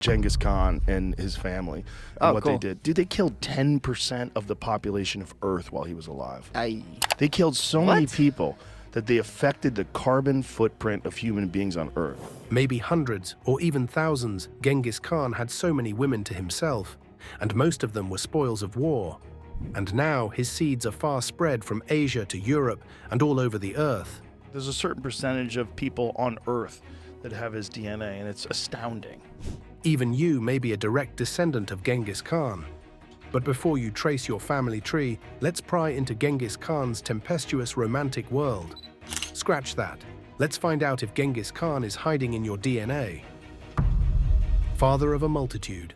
Genghis Khan and his family and Oh, what cool. they did. Dude, they killed 10% of the population of Earth while he was alive. I They killed so many What? people that they affected the carbon footprint of human beings on Earth. Maybe hundreds or even thousands, Genghis Khan had so many women to himself, and most of them were spoils of war. And now his seeds are far spread from Asia to Europe and all over the earth. There's a certain percentage of people on Earth that have his DNA, and it's astounding. Even you may be a direct descendant of Genghis Khan. But before you trace your family tree, let's pry into Genghis Khan's tempestuous romantic world. Scratch that. Let's find out if Genghis Khan is hiding in your DNA. Father of a multitude.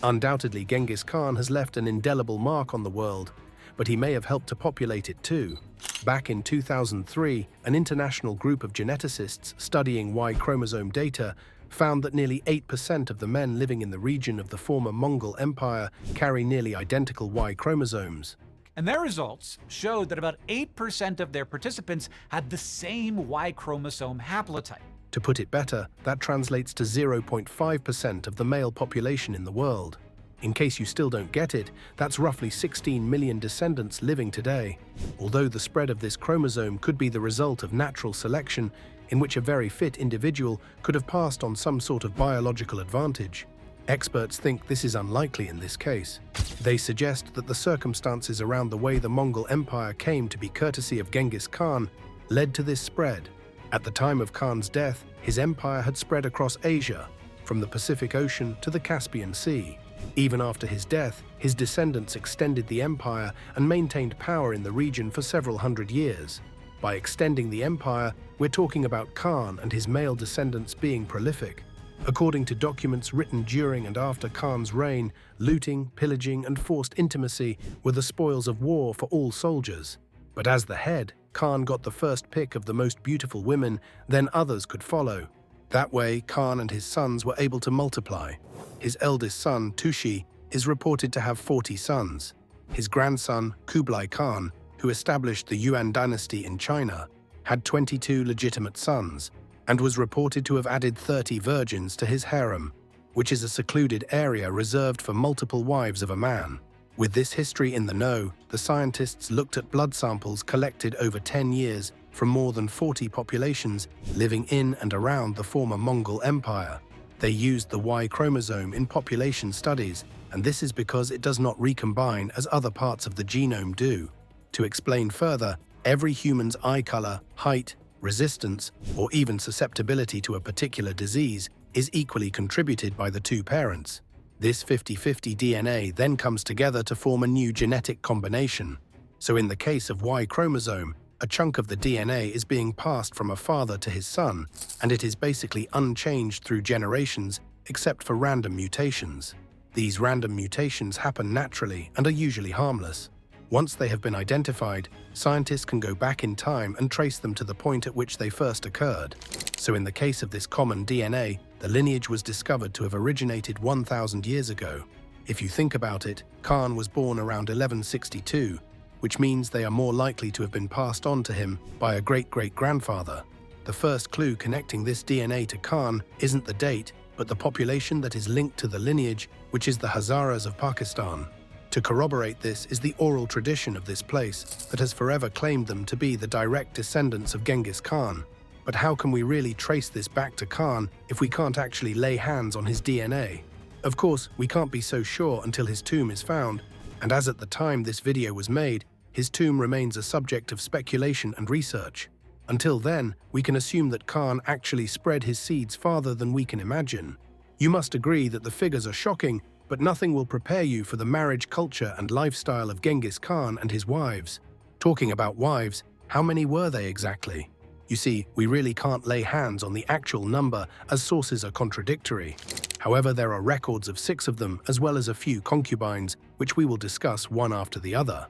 Undoubtedly, Genghis Khan has left an indelible mark on the world, but he may have helped to populate it too. Back in 2003, an international group of geneticists studying Y chromosome data found that nearly 8% of the men living in the region of the former Mongol Empire carry nearly identical Y chromosomes. And their results showed that about 8% of their participants had the same Y chromosome haplotype. To put it better, that translates to 0.5% of the male population in the world. In case you still don't get it, that's roughly 16 million descendants living today. Although the spread of this chromosome could be the result of natural selection, in which a very fit individual could have passed on some sort of biological advantage. Experts think this is unlikely in this case. They suggest that the circumstances around the way the Mongol Empire came to be courtesy of Genghis Khan led to this spread. At the time of Khan's death, his empire had spread across Asia, from the Pacific Ocean to the Caspian Sea. Even after his death, his descendants extended the empire and maintained power in the region for several hundred years. By extending the empire, we're talking about Khan and his male descendants being prolific. According to documents written during and after Khan's reign, looting, pillaging, and forced intimacy were the spoils of war for all soldiers. But as the head, Khan got the first pick of the most beautiful women, then others could follow. That way, Khan and his sons were able to multiply. His eldest son, Tushi, is reported to have 40 sons. His grandson, Kublai Khan, who established the Yuan dynasty in China, had 22 legitimate sons, and was reported to have added 30 virgins to his harem, which is a secluded area reserved for multiple wives of a man. With this history in the know, the scientists looked at blood samples collected over 10 years from more than 40 populations living in and around the former Mongol Empire. They used the Y chromosome in population studies, and this is because it does not recombine as other parts of the genome do. To explain further, every human's eye color, height, resistance, or even susceptibility to a particular disease is equally contributed by the two parents. This 50-50 DNA then comes together to form a new genetic combination. So in the case of Y chromosome, a chunk of the DNA is being passed from a father to his son, and it is basically unchanged through generations except for random mutations. These random mutations happen naturally and are usually harmless. Once they have been identified, scientists can go back in time and trace them to the point at which they first occurred. So in the case of this common DNA, the lineage was discovered to have originated 1,000 years ago. If you think about it, Khan was born around 1162, which means they are more likely to have been passed on to him by a great-great-grandfather. The first clue connecting this DNA to Khan isn't the date, but the population that is linked to the lineage, which is the Hazaras of Pakistan. To corroborate this is the oral tradition of this place that has forever claimed them to be the direct descendants of Genghis Khan. But how can we really trace this back to Khan if we can't actually lay hands on his DNA? Of course, we can't be so sure until his tomb is found, and as at the time this video was made, his tomb remains a subject of speculation and research. Until then, we can assume that Khan actually spread his seeds farther than we can imagine. You must agree that the figures are shocking, but nothing will prepare you for the marriage culture and lifestyle of Genghis Khan and his wives. Talking about wives, how many were they exactly? You see, we really can't lay hands on the actual number as sources are contradictory. However, there are records of 6 of them as well as a few concubines, which we will discuss one after the other.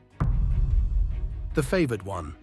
The favored one.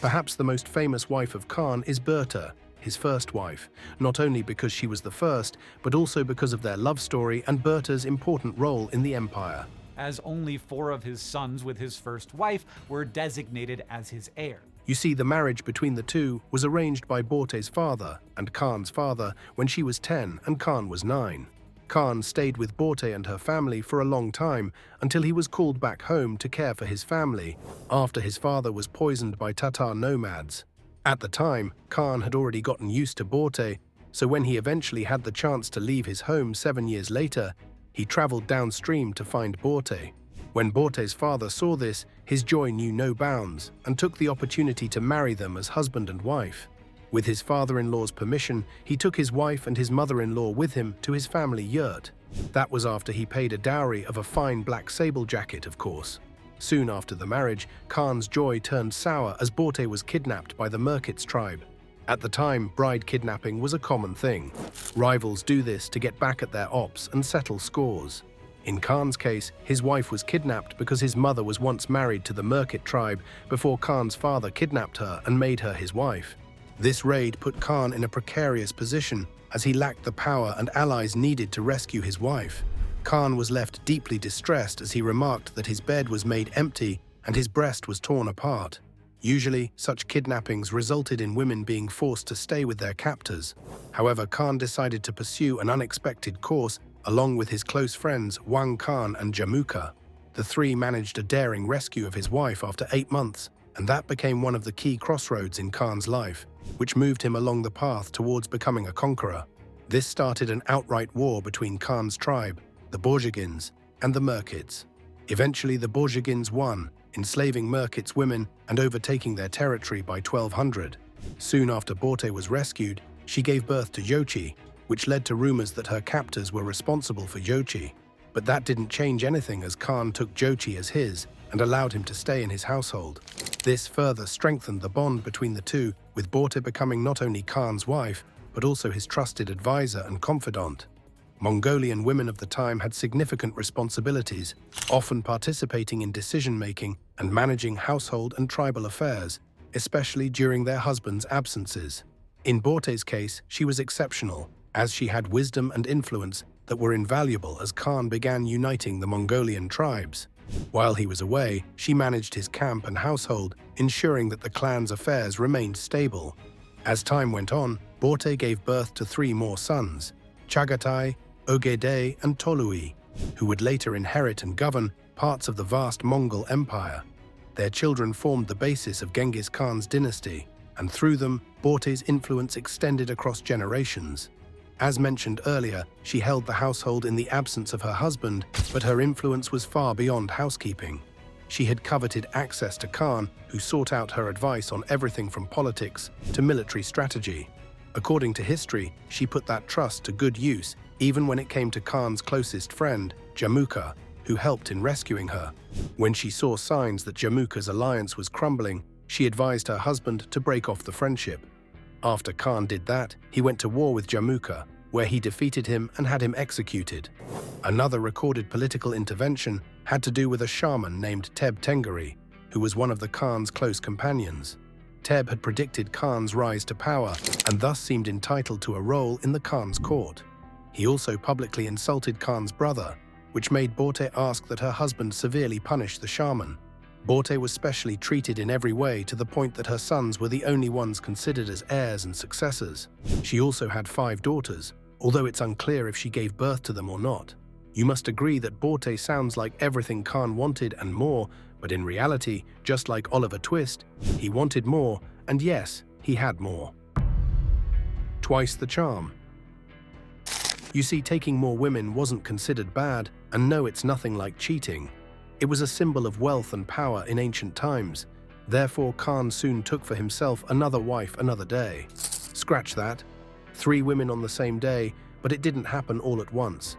Perhaps the most famous wife of Khan is Berta, his first wife, not only because she was the first, but also because of their love story and Berta's important role in the empire. As only 4 of his sons with his first wife were designated as his heir. You see, the marriage between the two was arranged by Borte's father and Khan's father when she was 10 and Khan was 9. Khan stayed with Borte and her family for a long time until he was called back home to care for his family after his father was poisoned by Tatar nomads. At the time, Khan had already gotten used to Borte, so when he eventually had the chance to leave his home 7 years later, he traveled downstream to find Borte. When Borte's father saw this, his joy knew no bounds and took the opportunity to marry them as husband and wife. With his father-in-law's permission, he took his wife and his mother-in-law with him to his family yurt. That was after he paid a dowry of a fine black sable jacket, of course. Soon after the marriage, Khan's joy turned sour as Borte was kidnapped by the Merkits tribe. At the time, bride kidnapping was a common thing. Rivals do this to get back at their ops and settle scores. In Khan's case, his wife was kidnapped because his mother was once married to the Merkit tribe before Khan's father kidnapped her and made her his wife. This raid put Khan in a precarious position as he lacked the power and allies needed to rescue his wife. Khan was left deeply distressed as he remarked that his bed was made empty and his breast was torn apart. Usually, such kidnappings resulted in women being forced to stay with their captors. However, Khan decided to pursue an unexpected course along with his close friends Wang Khan and Jamuka. The three managed a daring rescue of his wife after 8 months, and that became one of the key crossroads in Khan's life, which moved him along the path towards becoming a conqueror. This started an outright war between Khan's tribe, the Borjigins, and the Merkits. Eventually, the Borjigins won, enslaving Merkits women and overtaking their territory by 1200. Soon after Borte was rescued, she gave birth to Yochi, which led to rumors that her captors were responsible for Yochi. But that didn't change anything as Khan took Yochi as his and allowed him to stay in his household. This further strengthened the bond between the two, with Borte becoming not only Khan's wife, but also his trusted advisor and confidant. Mongolian women of the time had significant responsibilities, often participating in decision-making and managing household and tribal affairs, especially during their husbands' absences. In Borte's case, she was exceptional, as she had wisdom and influence that were invaluable as Khan began uniting the Mongolian tribes. While he was away, she managed his camp and household, ensuring that the clan's affairs remained stable. As time went on, Borte gave birth to 3 more sons, Chagatai, Ogedei, and Tolui, who would later inherit and govern parts of the vast Mongol Empire. Their children formed the basis of Genghis Khan's dynasty, and through them, Borte's influence extended across generations. As mentioned earlier, she held the household in the absence of her husband, but her influence was far beyond housekeeping. She had coveted access to Khan, who sought out her advice on everything from politics to military strategy. According to history, she put that trust to good use, even when it came to Khan's closest friend, Jamuka, who helped in rescuing her. When she saw signs that Jamuka's alliance was crumbling, she advised her husband to break off the friendship. After Khan did that, he went to war with Jamuka, where he defeated him and had him executed. Another recorded political intervention had to do with a shaman named Teb Tengari, who was one of the Khan's close companions. Teb had predicted Khan's rise to power and thus seemed entitled to a role in the Khan's court. He also publicly insulted Khan's brother, which made Borte ask that her husband severely punish the shaman. Borte was specially treated in every way to the point that her sons were the only ones considered as heirs and successors. She also had 5 daughters, although it's unclear if she gave birth to them or not. You must agree that Borte sounds like everything Khan wanted and more, but in reality, just like Oliver Twist, he wanted more, and yes, he had more. Twice the charm. You see, taking more women wasn't considered bad, and no, it's nothing like cheating. It was a symbol of wealth and power in ancient times. Therefore, Khan soon took for himself another wife another day. Scratch that. 3 women on the same day, but it didn't happen all at once.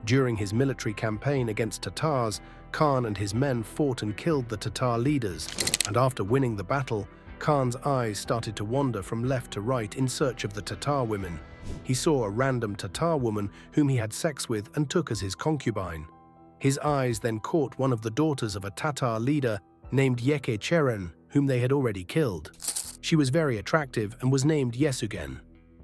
During his military campaign against Tatars, Khan and his men fought and killed the Tatar leaders, and after winning the battle, Khan's eyes started to wander from left to right in search of the Tatar women. He saw a random Tatar woman whom he had sex with and took as his concubine. His eyes then caught one of the daughters of a Tatar leader named Yeke Cheren, whom they had already killed. She was very attractive and was named Yesugen.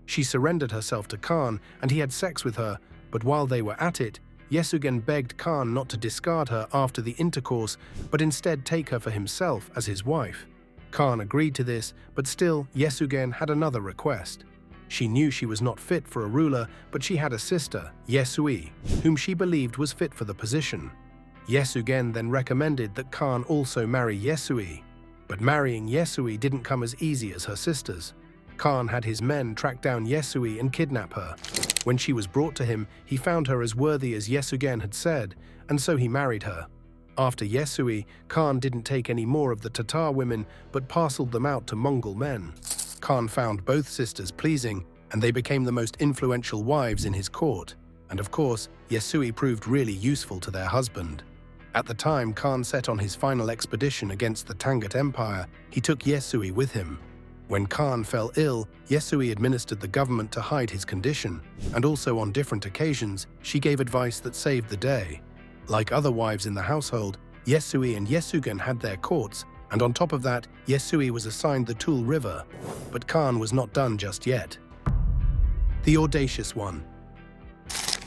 She surrendered herself to Khan and he had sex with her, but while they were at it, Yesugen begged Khan not to discard her after the intercourse, but instead take her for himself as his wife. Khan agreed to this, but still, Yesugen had another request. She knew she was not fit for a ruler, but she had a sister, Yesui, whom she believed was fit for the position. Yesugen then recommended that Khan also marry Yesui, but marrying Yesui didn't come as easy as her sisters. Khan had his men track down Yesui and kidnap her. When she was brought to him, he found her as worthy as Yesugen had said, and so he married her. After Yesui, Khan didn't take any more of the Tatar women, but parceled them out to Mongol men. Khan found both sisters pleasing, and they became the most influential wives in his court. And of course, Yesui proved really useful to their husband. At the time Khan set on his final expedition against the Tangut Empire, he took Yesui with him. When Khan fell ill, Yesui administered the government to hide his condition, and also on different occasions, she gave advice that saved the day. Like other wives in the household, Yesui and Yesugen had their courts, and on top of that, Yesui was assigned the Tul River. But Khan was not done just yet. The Audacious One.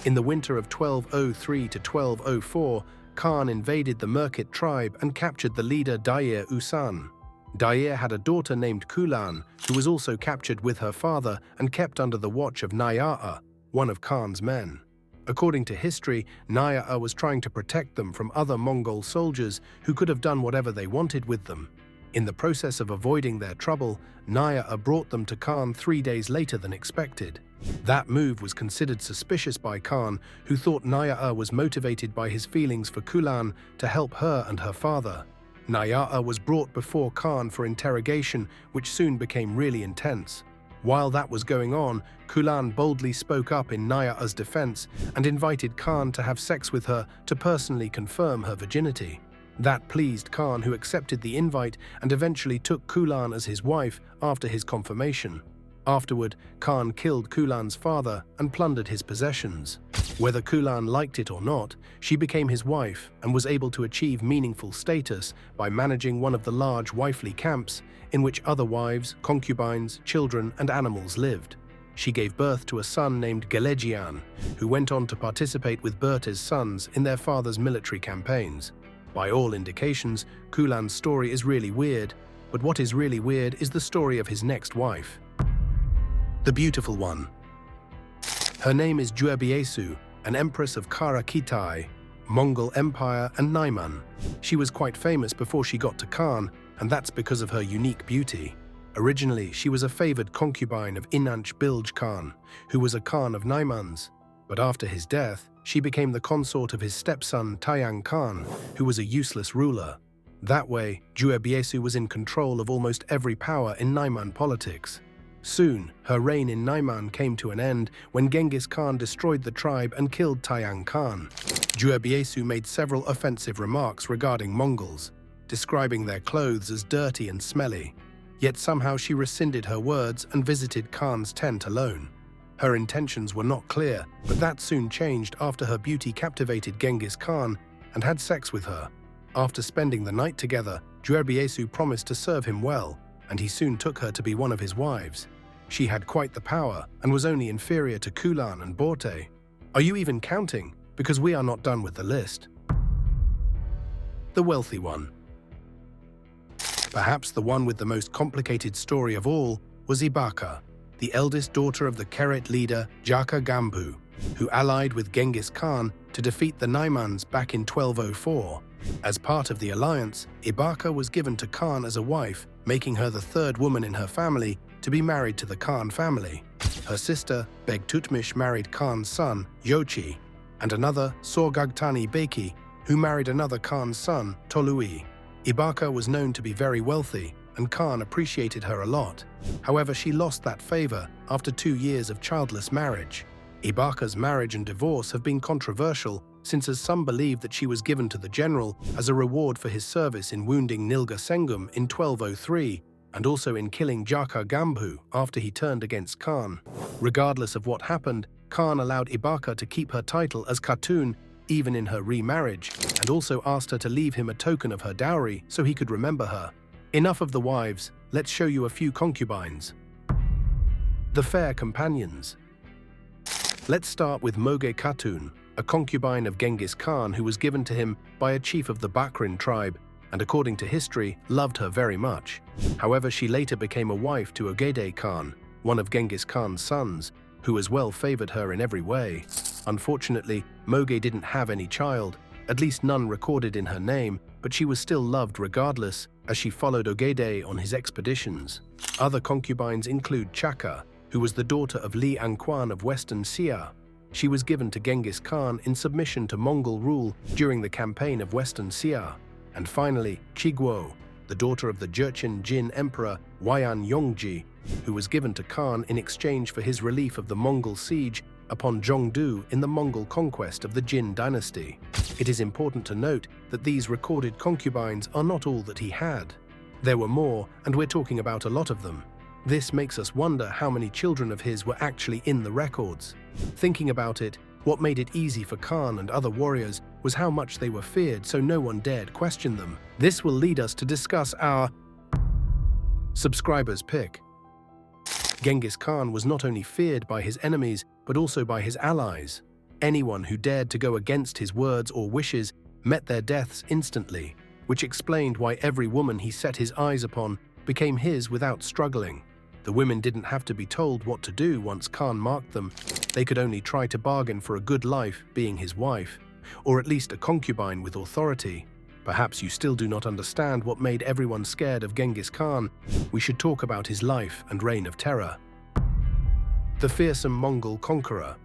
In the winter of 1203 to 1204, Khan invaded the Merkit tribe and captured the leader Dair Usan. Dair had a daughter named Kulan, who was also captured with her father and kept under the watch of Naya'a, one of Khan's men. According to history, Naya'a was trying to protect them from other Mongol soldiers who could have done whatever they wanted with them. In the process of avoiding their trouble, Naya'a brought them to Khan 3 days later than expected. That move was considered suspicious by Khan, who thought Naya'a was motivated by his feelings for Kulan to help her and her father. Naya'a was brought before Khan for interrogation, which soon became really intense. While that was going on, Kulan boldly spoke up in Naya'a's defense and invited Khan to have sex with her to personally confirm her virginity. That pleased Khan, who accepted the invite and eventually took Kulan as his wife after his confirmation. Afterward, Khan killed Kulan's father and plundered his possessions. Whether Kulan liked it or not, she became his wife and was able to achieve meaningful status by managing one of the large wifely camps in which other wives, concubines, children, and animals lived. She gave birth to a son named Gelejian, who went on to participate with Berte's sons in their father's military campaigns. By all indications, Kulan's story is really weird, but what is really weird is the story of his next wife. The Beautiful One. Her name is Juebiesu, an empress of Kara Kitai, Mongol Empire, and Naiman. She was quite famous before she got to Khan, and that's because of her unique beauty. Originally, she was a favored concubine of Inanch Bilge Khan, who was a Khan of Naiman's. But after his death, she became the consort of his stepson Taiyang Khan, who was a useless ruler. That way, Juebiesu was in control of almost every power in Naiman politics. Soon, her reign in Naiman came to an end when Genghis Khan destroyed the tribe and killed Taiyang Khan. Juebiesu made several offensive remarks regarding Mongols, describing their clothes as dirty and smelly. Yet somehow she rescinded her words and visited Khan's tent alone. Her intentions were not clear, but that soon changed after her beauty captivated Genghis Khan and had sex with her. After spending the night together, Juebiesu promised to serve him well, and he soon took her to be one of his wives. She had quite the power and was only inferior to Kulan and Borte. Are you even counting? Because we are not done with the list. The Wealthy One. Perhaps the one with the most complicated story of all was Ibaka, the eldest daughter of the Keret leader Jaka Gambu, who allied with Genghis Khan to defeat the Naimans back in 1204. As part of the alliance, Ibaka was given to Khan as a wife, making her the third woman in her family to be married to the Khan family. Her sister, Beg Tutmish, married Khan's son, Yochi, and another, Sorgagtani Beki, who married another Khan's son, Tolui. Ibaka was known to be very wealthy, and Khan appreciated her a lot. However, she lost that favor after 2 years of childless marriage. Ibaka's marriage and divorce have been controversial, since as some believe that she was given to the general as a reward for his service in wounding Nilga Sengum in 1203, and also in killing Jaka Gambu after he turned against Khan. Regardless of what happened, Khan allowed Ibaka to keep her title as Khatun even in her remarriage, and also asked her to leave him a token of her dowry so he could remember her. Enough of the wives, let's show you a few concubines. The Fair Companions. Let's start with Moge Khatun, a concubine of Genghis Khan who was given to him by a chief of the Bakrin tribe, and according to history, loved her very much. However, she later became a wife to Ogedei Khan, one of Genghis Khan's sons, who as well favored her in every way. Unfortunately, Moge didn't have any child, at least none recorded in her name, but she was still loved regardless, as she followed Ogedei on his expeditions. Other concubines include Chaka, who was the daughter of Li Anquan of Western Xia. She was given to Genghis Khan in submission to Mongol rule during the campaign of Western Xia. And finally, Chiguo, the daughter of the Jurchen Jin Emperor Huayan Yongji, who was given to Khan in exchange for his relief of the Mongol siege upon Zhongdu in the Mongol conquest of the Jin dynasty. It is important to note that these recorded concubines are not all that he had. There were more, and we're talking about a lot of them. This makes us wonder how many children of his were actually in the records. Thinking about it, what made it easy for Khan and other warriors was how much they were feared, so no one dared question them. This will lead us to discuss our subscribers' pick. Genghis Khan was not only feared by his enemies, but also by his allies. Anyone who dared to go against his words or wishes met their deaths instantly, which explained why every woman he set his eyes upon became his without struggling. The women didn't have to be told what to do once Khan marked them. They could only try to bargain for a good life being his wife, or at least a concubine with authority. Perhaps you still do not understand what made everyone scared of Genghis Khan. We should talk about his life and reign of terror. The fearsome Mongol conqueror.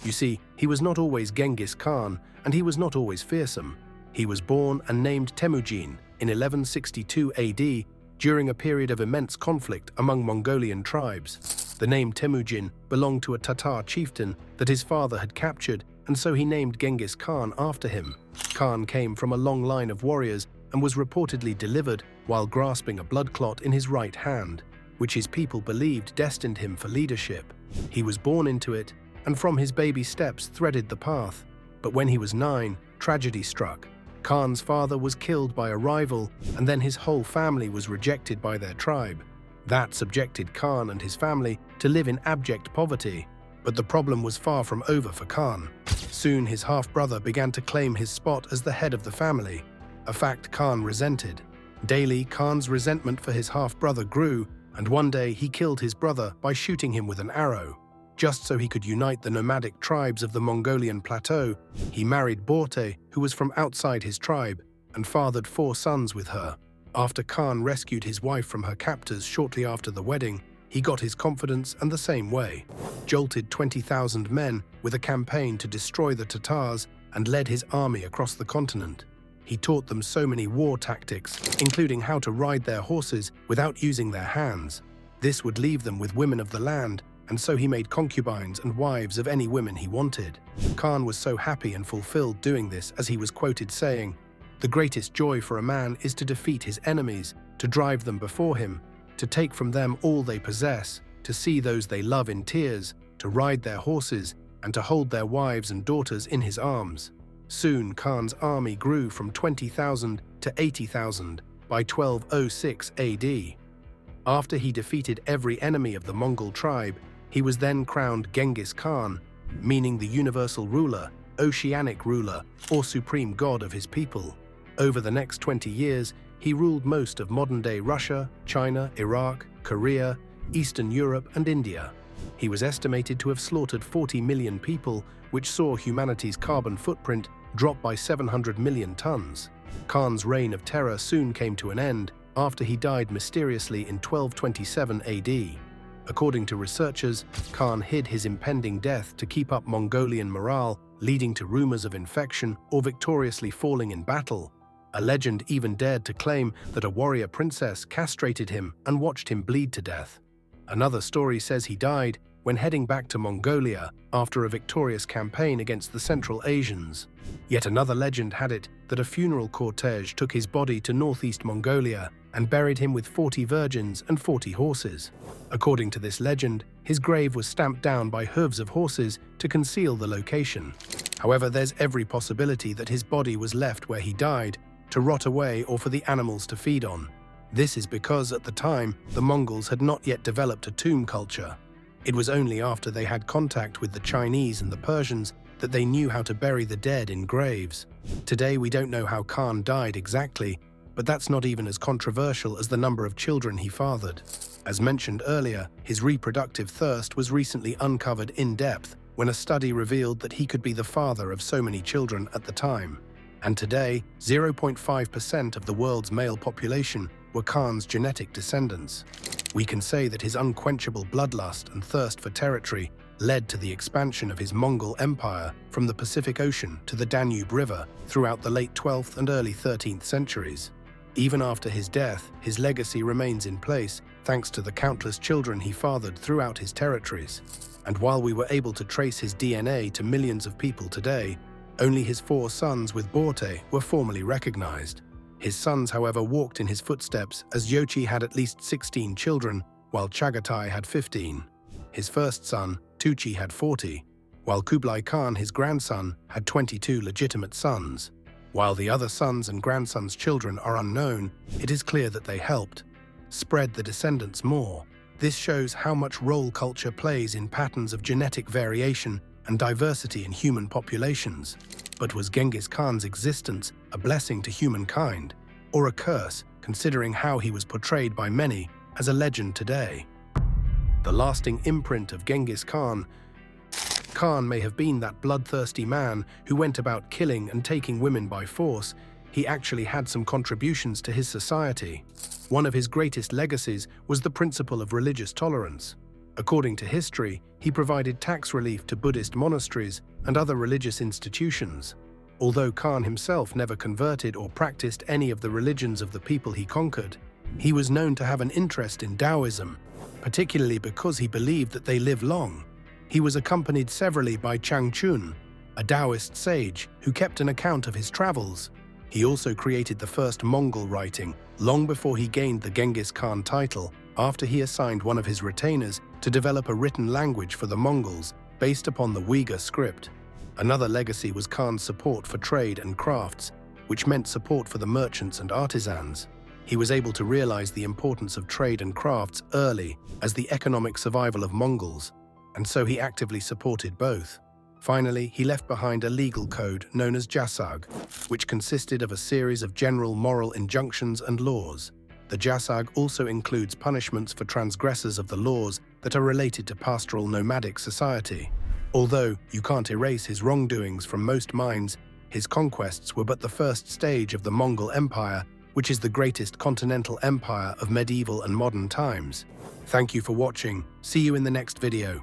You see, he was not always Genghis Khan, and he was not always fearsome. He was born and named Temujin in 1162 AD during a period of immense conflict among Mongolian tribes. The name Temujin belonged to a Tatar chieftain that his father had captured, and so he named Genghis Khan after him. Khan came from a long line of warriors and was reportedly delivered while grasping a blood clot in his right hand, which his people believed destined him for leadership. He was born into it, and from his baby steps threaded the path. But when he was 9, tragedy struck. Khan's father was killed by a rival, and then his whole family was rejected by their tribe. That subjected Khan and his family to live in abject poverty. But the problem was far from over for Khan. Soon his half-brother began to claim his spot as the head of the family, a fact Khan resented. Daily, Khan's resentment for his half-brother grew, and one day he killed his brother by shooting him with an arrow. Just so he could unite the nomadic tribes of the Mongolian plateau, he married Borte, who was from outside his tribe, and fathered 4 sons with her. After Khan rescued his wife from her captors shortly after the wedding, he got his confidence and the same way, jolted 20,000 men with a campaign to destroy the Tatars, and led his army across the continent. He taught them so many war tactics, including how to ride their horses without using their hands. This would leave them with women of the land, and so he made concubines and wives of any women he wanted. Khan was so happy and fulfilled doing this, as he was quoted saying, "The greatest joy for a man is to defeat his enemies, to drive them before him, to take from them all they possess, to see those they love in tears, to ride their horses, and to hold their wives and daughters in his arms." Soon Khan's army grew from 20,000 to 80,000 by 1206 AD. After he defeated every enemy of the Mongol tribe, he was then crowned Genghis Khan, meaning the universal ruler, oceanic ruler, or supreme god of his people. Over the next 20 years, he ruled most of modern-day Russia, China, Iraq, Korea, Eastern Europe, and India. He was estimated to have slaughtered 40 million people, which saw humanity's carbon footprint drop by 700 million tons. Khan's reign of terror soon came to an end after he died mysteriously in 1227 AD. According to researchers, Khan hid his impending death to keep up Mongolian morale, leading to rumors of infection or victoriously falling in battle. A legend even dared to claim that a warrior princess castrated him and watched him bleed to death. Another story says he died when heading back to Mongolia after a victorious campaign against the Central Asians. Yet another legend had it that a funeral cortege took his body to northeast Mongolia and buried him with 40 virgins and 40 horses. According to this legend, his grave was stamped down by hooves of horses to conceal the location. However, there's every possibility that his body was left where he died, to rot away or for the animals to feed on. This is because at the time, the Mongols had not yet developed a tomb culture. It was only after they had contact with the Chinese and the Persians that they knew how to bury the dead in graves. Today we don't know how Khan died exactly, but that's not even as controversial as the number of children he fathered. As mentioned earlier, his reproductive thirst was recently uncovered in depth when a study revealed that he could be the father of so many children at the time. And today, 0.5% of the world's male population were Khan's genetic descendants. We can say that his unquenchable bloodlust and thirst for territory led to the expansion of his Mongol Empire from the Pacific Ocean to the Danube River throughout the late 12th and early 13th centuries. Even after his death, his legacy remains in place thanks to the countless children he fathered throughout his territories. And while we were able to trace his DNA to millions of people today, only his 4 sons with Borte were formally recognized. His sons, however, walked in his footsteps, as Yochi had at least 16 children, while Chagatai had 15. His first son, Tuchi, had 40, while Kublai Khan, his grandson, had 22 legitimate sons. While the other sons and grandsons' children are unknown, it is clear that they helped spread the descendants more. This shows how much role culture plays in patterns of genetic variation and diversity in human populations. But was Genghis Khan's existence a blessing to humankind, or a curse, considering how he was portrayed by many as a legend today? The lasting imprint of Genghis Khan may have been that bloodthirsty man who went about killing and taking women by force. He actually had some contributions to his society. One of his greatest legacies was the principle of religious tolerance. According to history, he provided tax relief to Buddhist monasteries and other religious institutions. Although Khan himself never converted or practiced any of the religions of the people he conquered, he was known to have an interest in Taoism, particularly because he believed that they live long. He was accompanied severally by Changchun, a Taoist sage who kept an account of his travels. He also created the first Mongol writing, long before he gained the Genghis Khan title, after he assigned one of his retainers to develop a written language for the Mongols based upon the Uyghur script. Another legacy was Khan's support for trade and crafts, which meant support for the merchants and artisans. He was able to realize the importance of trade and crafts early as the economic survival of Mongols, and so he actively supported both. Finally, he left behind a legal code known as Jasag, which consisted of a series of general moral injunctions and laws. The Jasag also includes punishments for transgressors of the laws that are related to pastoral nomadic society. Although you can't erase his wrongdoings from most minds, his conquests were but the first stage of the Mongol Empire, which is the greatest continental empire of medieval and modern times. Thank you for watching. See you in the next video.